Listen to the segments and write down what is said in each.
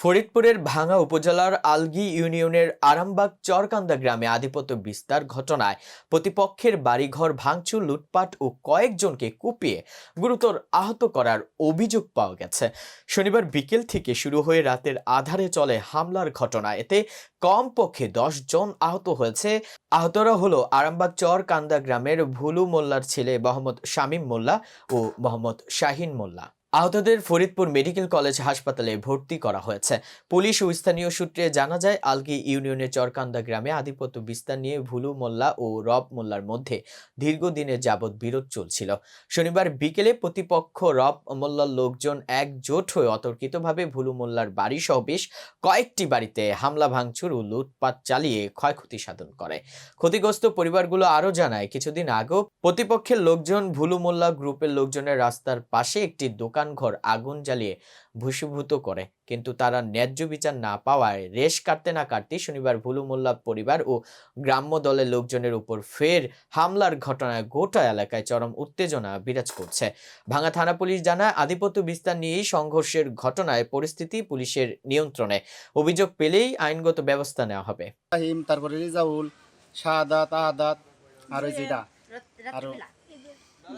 ফরিদপুরের ভাঙ্গা উপজেলার আলগী ইউনিয়নের আরামবাগ চরকান্দা গ্রামে আধিপত্য বিস্তার ঘটনায় প্রতিপক্ষের বাড়িঘর ভাঙচুর, লুটপাট ও কয়েকজনকে কুপিয়ে গুরুতর আহত করার অভিযোগ পাওয়া গেছে। শনিবার বিকেল থেকে শুরু হয়ে রাতের আধারে চলে হামলার ঘটনা। এতে কমপক্ষে 10 জন আহত হয়েছে। আহতরা হলো আরামবাগ চরকান্দা গ্রামের ভুলু মোল্লার ছেলে মোহাম্মদ শামীম মোল্লা ও মোহাম্মদ শাহিন মোল্লা। আহতদের ফরিদপুর মেডিকেল কলেজ হাসপাতালে ভর্তি করা হয়েছে। পুলিশ ও স্থানীয় সূত্রে জানা যায়, আলগী ইউনিয়নের চরকান্দা গ্রামে আধিপত্য বিস্তার নিয়ে ভুলু মোল্লা ও রব মোল্লার মধ্যে দীর্ঘদিনের যাবৎ বিরোধ চলছিল। শনিবার বিকেলে প্রতিপক্ষ রব মোল্লার লোকজন একজোট হয়ে অতর্কিতভাবে ভুলু মোল্লার বাড়ি সহ বেশ কয়েকটি বাড়িতে হামলা, ভাঙচুর ও লুটপাট চালিয়ে ক্ষয়ক্ষতি সাধন করে। ক্ষতিগ্রস্ত পরিবারগুলো আরও জানায়, কিছুদিন আগেও প্রতিপক্ষের লোকজন ভুলু মোল্লা গ্রুপের লোকজনের রাস্তার পাশে একটি দোকানঘর আগুন জ্বালিয়ে ভস্মীভূত করে, কিন্তু তারা ন্যায্য বিচার না পাওয়ায় রেশ কাটতে না কাটতেই শনিবার ভুলু মোল্লা পরিবার ও গ্রাম্য দলের লোকজনের উপর ফের হামলার ঘটনায় গোটা এলাকায় চরম উত্তেজনা বিরাজ করছে। ভাঙ্গা থানা পুলিশ জানায়, আধিপত্য বিস্তার নিয়েই সংঘর্ষের ঘটনায় পরিস্থিতি পুলিশের নিয়ন্ত্রণে। অভিযোগ পেলেই আইনগত ব্যবস্থা নেওয়া হবে। তারপরে রিজাউল, শাহাদাত, আহাদাত আর ওই যেটা আরো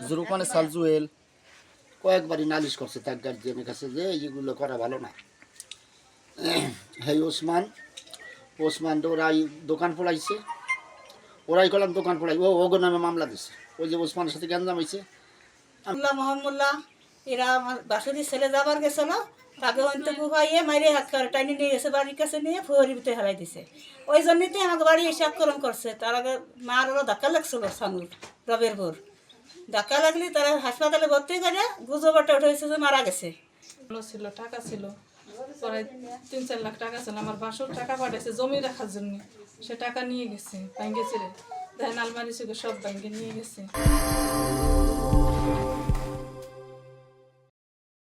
জুরুকানে সালজুয়েল কয়েকবারই নালিশ করছে তার গার্জিয়ানের কাছে যে এইগুলো করা ভালো না। হ্যাঁ, ওসমান তো ওরাই দোকান পড়াইছে, ওরাই করলাম দোকান পড়াই, ওগো নামে মামলা দিছে। ওই যে ওসমানের সাথে গ্যাঞ্জাম হয়েছে। মোহাম্মদুল্লাহ এরা আমার বাসুরি ছেলে যাবার গেছিল, তাকে হইতে বুঝাইয়ে মাইরে হাত করে টাইনি নিয়ে গেছে, বাড়ির কাছে নিয়ে ফুয়ারির ভিতরে হেলাই দিছে। ওই জন্যই আমাকে বাড়ি এসে আক্রমণ করছে। তার আগে মার ওরা ধাক্কা লাগছিল, সানুর রবের বোর ধাক্কা লাগলে তারা হাসপাতালে ভর্তি করে গুজবটা উঠেছে যে মারা গেছে। ছিল টাকা ছিল, পরে 3-4 লাখ টাকা ছিল। আমার বাসুর টাকা পাঠাইছে জমি রাখার জন্য, সে টাকা নিয়ে গেছে, ভাঙ্গে ছিল, দেখেন আলমারি ছিল সব ভাঙ্গে নিয়ে গেছে।